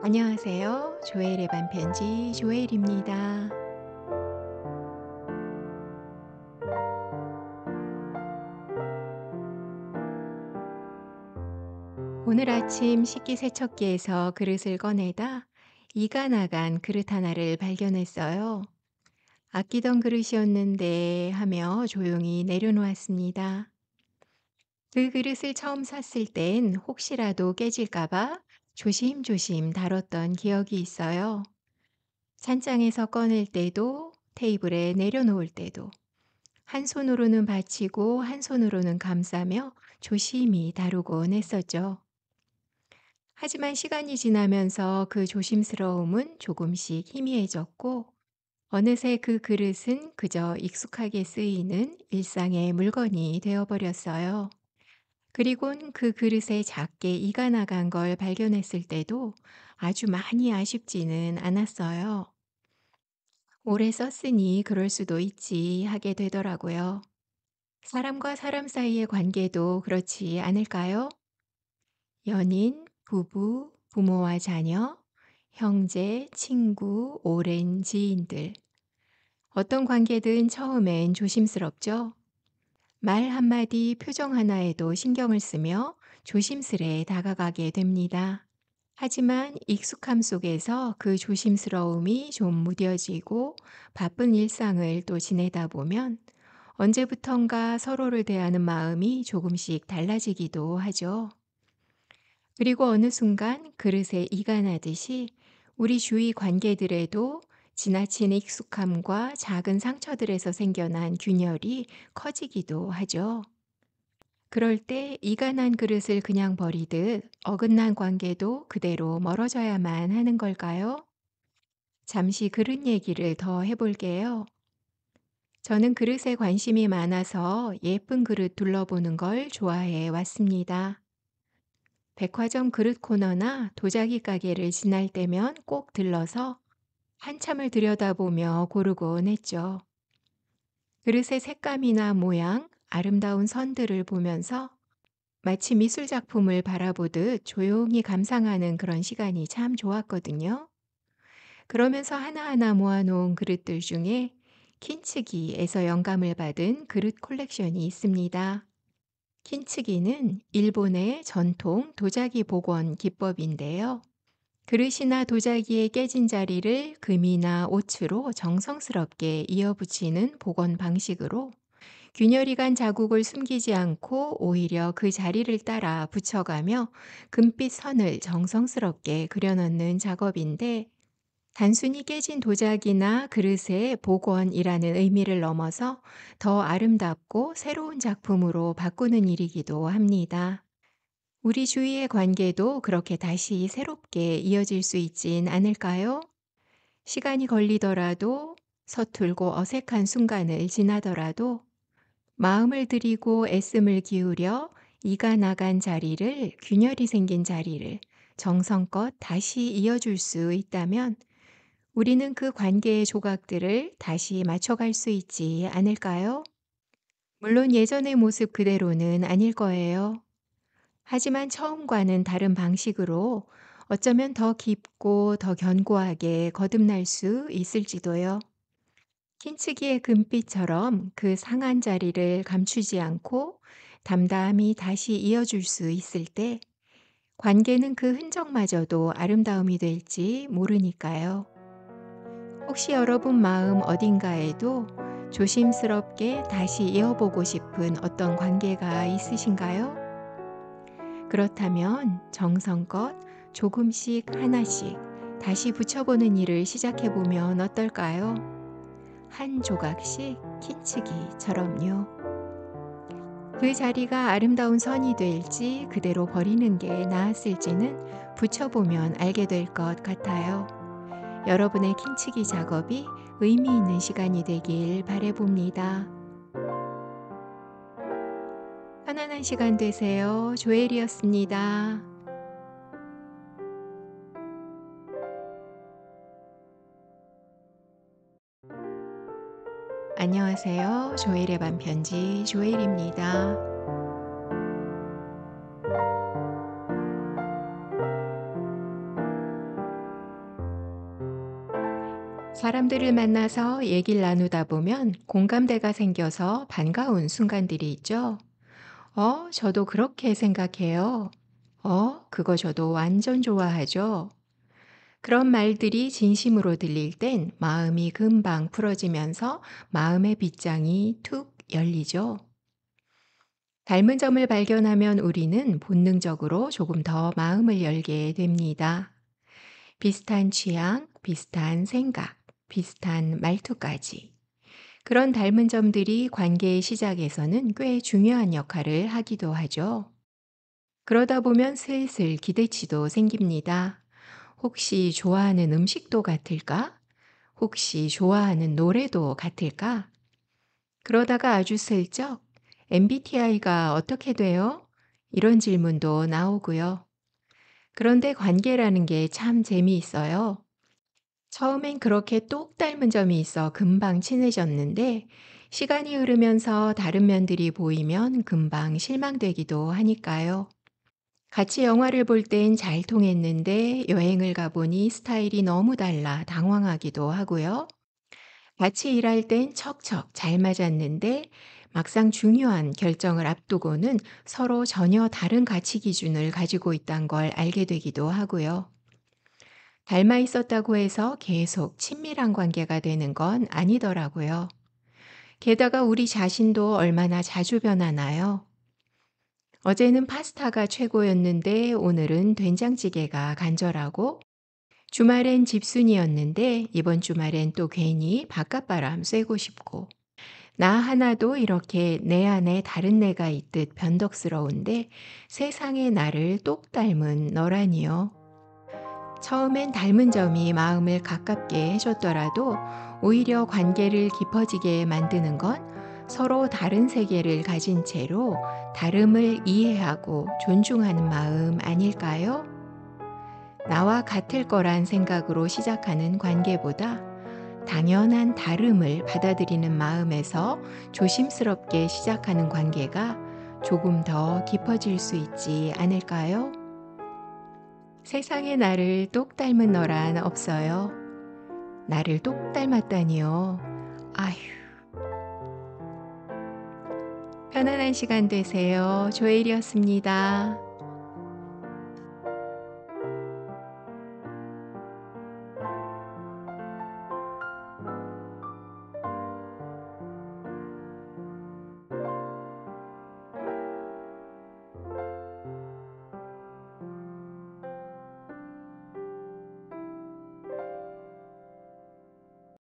안녕하세요. 조엘의 반편지 조엘입니다. 오늘 아침 식기세척기에서 그릇을 꺼내다 이가 나간 그릇 하나를 발견했어요. 아끼던 그릇이었는데 하며 조용히 내려놓았습니다. 그 그릇을 처음 샀을 땐 혹시라도 깨질까봐 조심조심 다뤘던 기억이 있어요. 찬장에서 꺼낼 때도 테이블에 내려놓을 때도 한 손으로는 받치고 한 손으로는 감싸며 조심히 다루곤 했었죠. 하지만 시간이 지나면서 그 조심스러움은 조금씩 희미해졌고, 어느새 그 그릇은 그저 익숙하게 쓰이는 일상의 물건이 되어버렸어요. 그리곤 그 그릇에 작게 이가 나간 걸 발견했을 때도 아주 많이 아쉽지는 않았어요. 오래 썼으니 그럴 수도 있지 하게 되더라고요. 사람과 사람 사이의 관계도 그렇지 않을까요? 연인, 부부, 부모와 자녀, 형제, 친구, 오랜 지인들. 어떤 관계든 처음엔 조심스럽죠? 말 한마디, 표정 하나에도 신경을 쓰며 조심스레 다가가게 됩니다. 하지만 익숙함 속에서 그 조심스러움이 좀 무뎌지고 바쁜 일상을 또 지내다 보면 언제부턴가 서로를 대하는 마음이 조금씩 달라지기도 하죠. 그리고 어느 순간 그릇에 이가 나듯이 우리 주위 관계들에도 지나친 익숙함과 작은 상처들에서 생겨난 균열이 커지기도 하죠. 그럴 때 이가 난 그릇을 그냥 버리듯 어긋난 관계도 그대로 멀어져야만 하는 걸까요? 잠시 그릇 얘기를 더 해볼게요. 저는 그릇에 관심이 많아서 예쁜 그릇 둘러보는 걸 좋아해 왔습니다. 백화점 그릇 코너나 도자기 가게를 지날 때면 꼭 들러서 한참을 들여다보며 고르곤 했죠. 그릇의 색감이나 모양, 아름다운 선들을 보면서 마치 미술 작품을 바라보듯 조용히 감상하는 그런 시간이 참 좋았거든요. 그러면서 하나하나 모아놓은 그릇들 중에 킨츠기에서 영감을 받은 그릇 콜렉션이 있습니다. 킨츠기는 일본의 전통 도자기 복원 기법인데요. 그릇이나 도자기의 깨진 자리를 금이나 오츠로 정성스럽게 이어붙이는 복원 방식으로 균열이 간 자국을 숨기지 않고 오히려 그 자리를 따라 붙여가며 금빛 선을 정성스럽게 그려넣는 작업인데, 단순히 깨진 도자기나 그릇의 복원이라는 의미를 넘어서 더 아름답고 새로운 작품으로 바꾸는 일이기도 합니다. 우리 주위의 관계도 그렇게 다시 새롭게 이어질 수 있진 않을까요? 시간이 걸리더라도, 서툴고 어색한 순간을 지나더라도 마음을 들이고 애씀을 기울여 이가 나간 자리를, 균열이 생긴 자리를 정성껏 다시 이어줄 수 있다면 우리는 그 관계의 조각들을 다시 맞춰갈 수 있지 않을까요? 물론 예전의 모습 그대로는 아닐 거예요. 하지만 처음과는 다른 방식으로 어쩌면 더 깊고 더 견고하게 거듭날 수 있을지도요. 킨츠기의 금빛처럼 그 상한 자리를 감추지 않고 담담히 다시 이어줄 수 있을 때 관계는 그 흔적마저도 아름다움이 될지 모르니까요. 혹시 여러분 마음 어딘가에도 조심스럽게 다시 이어보고 싶은 어떤 관계가 있으신가요? 그렇다면 정성껏 조금씩 하나씩 다시 붙여보는 일을 시작해보면 어떨까요? 한 조각씩 킨치기처럼요. 그 자리가 아름다운 선이 될지 그대로 버리는 게 나았을지는 붙여보면 알게 될 것 같아요. 여러분의 킨치기 작업이 의미 있는 시간이 되길 바라봅니다. 편안한 시간 되세요. 조엘이었습니다. 안녕하세요. 조엘의 반편지 조엘입니다. 사람들을 만나서 얘기를 나누다 보면 공감대가 생겨서 반가운 순간들이 있죠. 저도 그렇게 생각해요. 그거 저도 완전 좋아하죠. 그런 말들이 진심으로 들릴 땐 마음이 금방 풀어지면서 마음의 빗장이 툭 열리죠. 닮은 점을 발견하면 우리는 본능적으로 조금 더 마음을 열게 됩니다. 비슷한 취향, 비슷한 생각, 비슷한 말투까지. 그런 닮은 점들이 관계의 시작에서는 꽤 중요한 역할을 하기도 하죠. 그러다 보면 슬슬 기대치도 생깁니다. 혹시 좋아하는 음식도 같을까? 혹시 좋아하는 노래도 같을까? 그러다가 아주 슬쩍 MBTI가 어떻게 돼요? 이런 질문도 나오고요. 그런데 관계라는 게 참 재미있어요. 처음엔 그렇게 똑 닮은 점이 있어 금방 친해졌는데 시간이 흐르면서 다른 면들이 보이면 금방 실망되기도 하니까요. 같이 영화를 볼 땐 잘 통했는데 여행을 가보니 스타일이 너무 달라 당황하기도 하고요. 같이 일할 땐 척척 잘 맞았는데 막상 중요한 결정을 앞두고는 서로 전혀 다른 가치 기준을 가지고 있다는 걸 알게 되기도 하고요. 닮아 있었다고 해서 계속 친밀한 관계가 되는 건 아니더라고요. 게다가 우리 자신도 얼마나 자주 변하나요? 어제는 파스타가 최고였는데 오늘은 된장찌개가 간절하고 주말엔 집순이였는데 이번 주말엔 또 괜히 바깥바람 쐬고 싶고 나 하나도 이렇게 내 안에 다른 내가 있듯 변덕스러운데 세상에 나를 똑 닮은 너라니요. 처음엔 닮은 점이 마음을 가깝게 해줬더라도 오히려 관계를 깊어지게 만드는 건 서로 다른 세계를 가진 채로 다름을 이해하고 존중하는 마음 아닐까요? 나와 같을 거란 생각으로 시작하는 관계보다 당연한 다름을 받아들이는 마음에서 조심스럽게 시작하는 관계가 조금 더 깊어질 수 있지 않을까요? 세상에 나를 똑 닮은 너란 없어요. 나를 똑 닮았다니요. 아휴, 편안한 시간 되세요. 조엘이었습니다.